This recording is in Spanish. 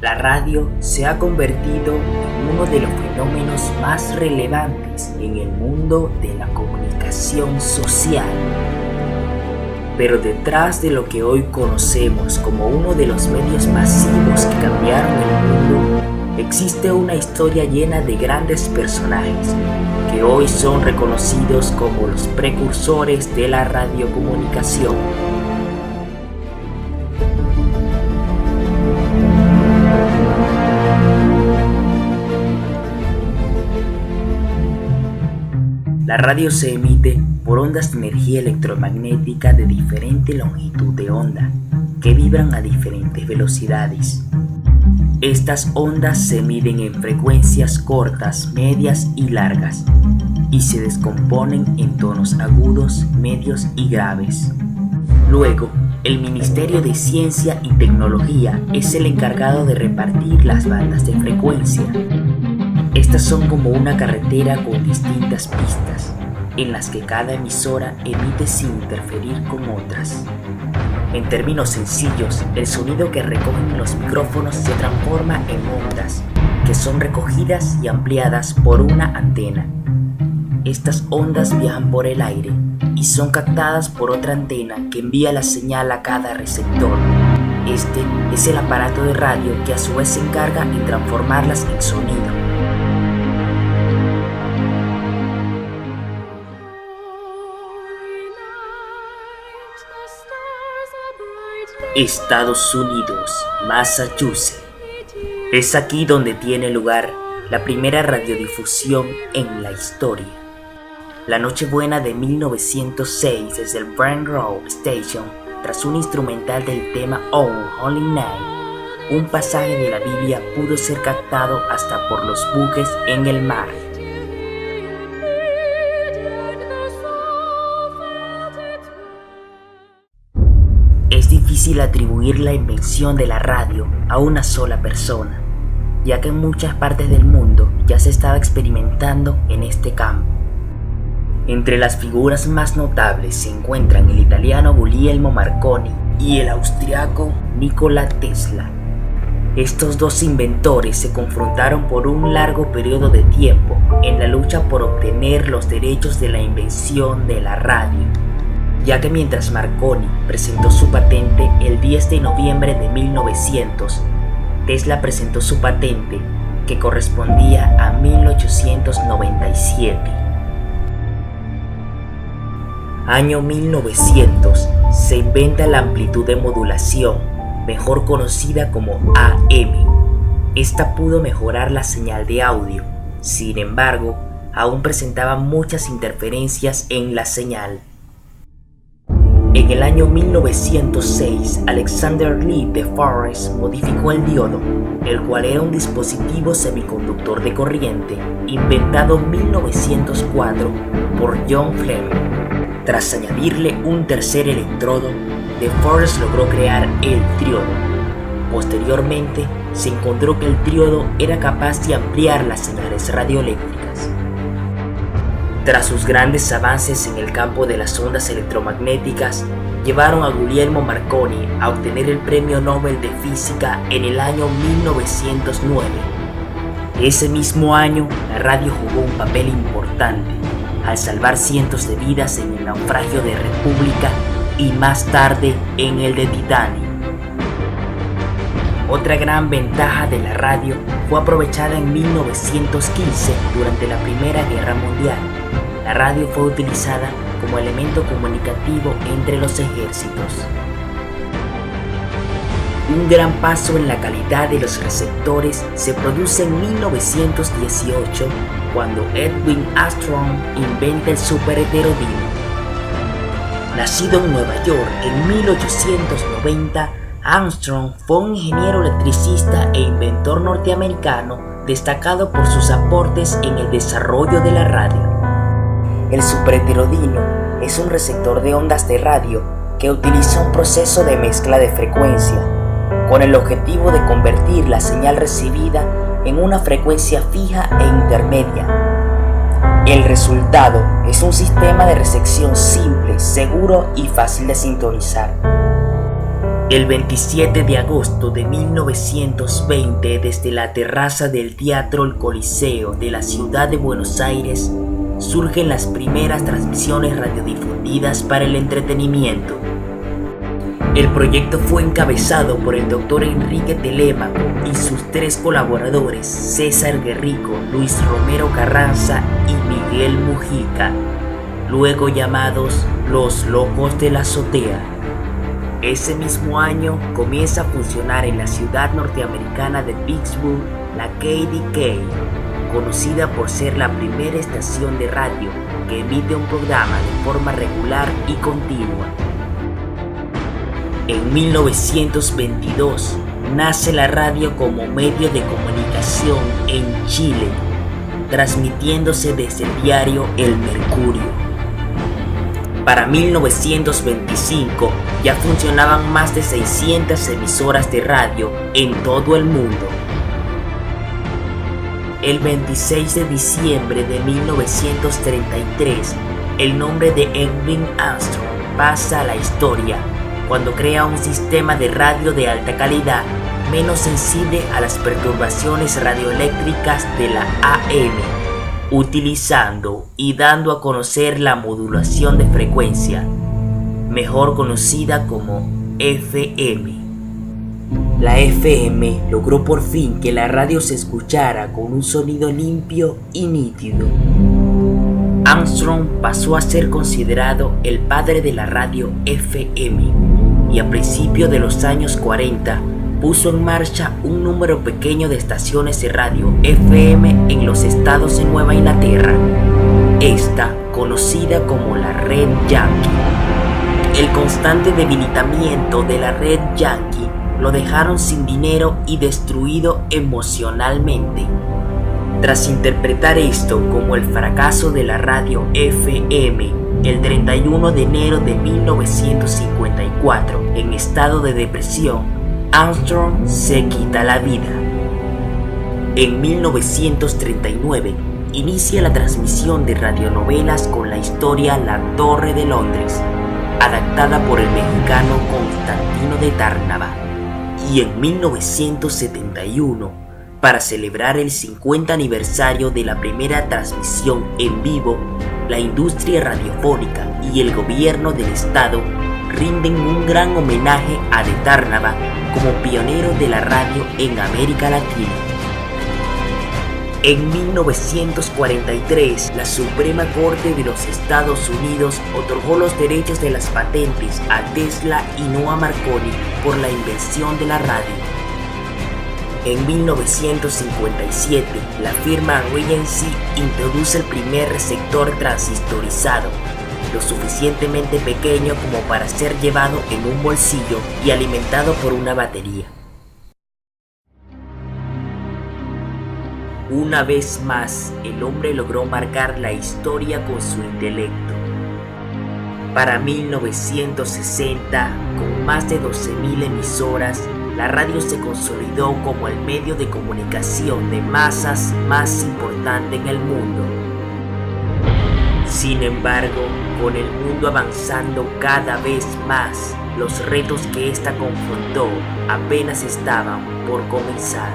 La radio se ha convertido en uno de los fenómenos más relevantes en el mundo de la comunicación social. Pero detrás de lo que hoy conocemos como uno de los medios masivos que cambiaron el mundo, existe una historia llena de grandes personajes que hoy son reconocidos como los precursores de la radiocomunicación. La radio se emite por ondas de energía electromagnética de diferente longitud de onda, que vibran a diferentes velocidades. Estas ondas se miden en frecuencias cortas, medias y largas, y se descomponen en tonos agudos, medios y graves. Luego, el Ministerio de Ciencia y Tecnología es el encargado de repartir las bandas de frecuencia. Estas son como una carretera con distintas pistas, en las que cada emisora emite sin interferir con otras. En términos sencillos, el sonido que recogen los micrófonos se transforma en ondas, que son recogidas y ampliadas por una antena. Estas ondas viajan por el aire y son captadas por otra antena que envía la señal a cada receptor. Este es el aparato de radio que a su vez se encarga en transformarlas en sonido. Estados Unidos, Massachusetts. Es aquí donde tiene lugar la primera radiodifusión en la historia. La Nochebuena de 1906, desde el Brent Road Station, tras un instrumental del tema Oh Holy Night, un pasaje de la Biblia pudo ser captado hasta por los buques en el mar. Es difícil atribuir la invención de la radio a una sola persona, ya que en muchas partes del mundo ya se estaba experimentando en este campo. Entre las figuras más notables se encuentran el italiano Guglielmo Marconi y el austriaco Nikola Tesla. Estos dos inventores se confrontaron por un largo periodo de tiempo en la lucha por obtener los derechos de la invención de la radio, ya que mientras Marconi presentó su patente el 10 de noviembre de 1900, Tesla presentó su patente que correspondía a 1897. Año 1900, se inventa la amplitud de modulación, mejor conocida como AM. Esta pudo mejorar la señal de audio, sin embargo, aún presentaba muchas interferencias en la señal. En el año 1906, Alexander Lee de Forest modificó el diodo, el cual era un dispositivo semiconductor de corriente inventado en 1904 por John Fleming. Tras añadirle un tercer electrodo, de Forest logró crear el triodo. Posteriormente, se encontró que el triodo era capaz de ampliar las señales radioeléctricas. Tras sus grandes avances en el campo de las ondas electromagnéticas, llevaron a Guglielmo Marconi a obtener el Premio Nobel de Física en el año 1909. Ese mismo año, la radio jugó un papel importante al salvar cientos de vidas en el naufragio de República y más tarde en el de Titanic. Otra gran ventaja de la radio fue aprovechada en 1915 durante la Primera Guerra Mundial. La radio fue utilizada como elemento comunicativo entre los ejércitos. Un gran paso en la calidad de los receptores se produce en 1918 cuando Edwin Armstrong inventa el superheterodino. Nacido en Nueva York en 1890, Armstrong fue un ingeniero electricista e inventor norteamericano destacado por sus aportes en el desarrollo de la radio. El superheterodino es un receptor de ondas de radio que utiliza un proceso de mezcla de frecuencia, con el objetivo de convertir la señal recibida en una frecuencia fija e intermedia. El resultado es un sistema de recepción simple, seguro y fácil de sintonizar. El 27 de agosto de 1920, desde la terraza del Teatro El Coliseo de la ciudad de Buenos Aires, surgen las primeras transmisiones radiodifundidas para el entretenimiento. El proyecto fue encabezado por el Dr. Enrique Telémaco y sus 3 colaboradores, César Guerrico, Luis Romero Carranza y Miguel Mujica, luego llamados Los Locos de la Azotea. Ese mismo año comienza a funcionar en la ciudad norteamericana de Pittsburgh la KDK, conocida por ser la primera estación de radio que emite un programa de forma regular y continua. En 1922 nace la radio como medio de comunicación en Chile, transmitiéndose desde el diario El Mercurio. Para 1925 ya funcionaban más de 600 emisoras de radio en todo el mundo. El 26 de diciembre de 1933, el nombre de Edwin Armstrong pasa a la historia cuando crea un sistema de radio de alta calidad menos sensible a las perturbaciones radioeléctricas de la AM, utilizando y dando a conocer la modulación de frecuencia, mejor conocida como FM. La FM logró por fin que la radio se escuchara con un sonido limpio y nítido. Armstrong pasó a ser considerado el padre de la radio FM y a principios de los años 40 puso en marcha un número pequeño de estaciones de radio FM en los estados de Nueva Inglaterra, esta conocida como la Red Yankee. El constante debilitamiento de la Red Yankee lo dejaron sin dinero y destruido emocionalmente. Tras interpretar esto como el fracaso de la radio FM, el 31 de enero de 1954, en estado de depresión, Armstrong se quita la vida. En 1939, inicia la transmisión de radionovelas con la historia La Torre de Londres, adaptada por el mexicano Constantino de Tárnava. Y en 1971, para celebrar el 50 aniversario de la primera transmisión en vivo, la industria radiofónica y el gobierno del estado rinden un gran homenaje a de Tárnava como pionero de la radio en América Latina. En 1943, la Suprema Corte de los Estados Unidos otorgó los derechos de las patentes a Tesla y no a Marconi por la invención de la radio. En 1957, la firma Regency introduce el primer receptor transistorizado, lo suficientemente pequeño como para ser llevado en un bolsillo y alimentado por una batería. Una vez más, el hombre logró marcar la historia con su intelecto. Para 1960, con más de 12.000 emisoras, la radio se consolidó como el medio de comunicación de masas más importante en el mundo. Sin embargo, con el mundo avanzando cada vez más, los retos que ésta confrontó apenas estaban por comenzar.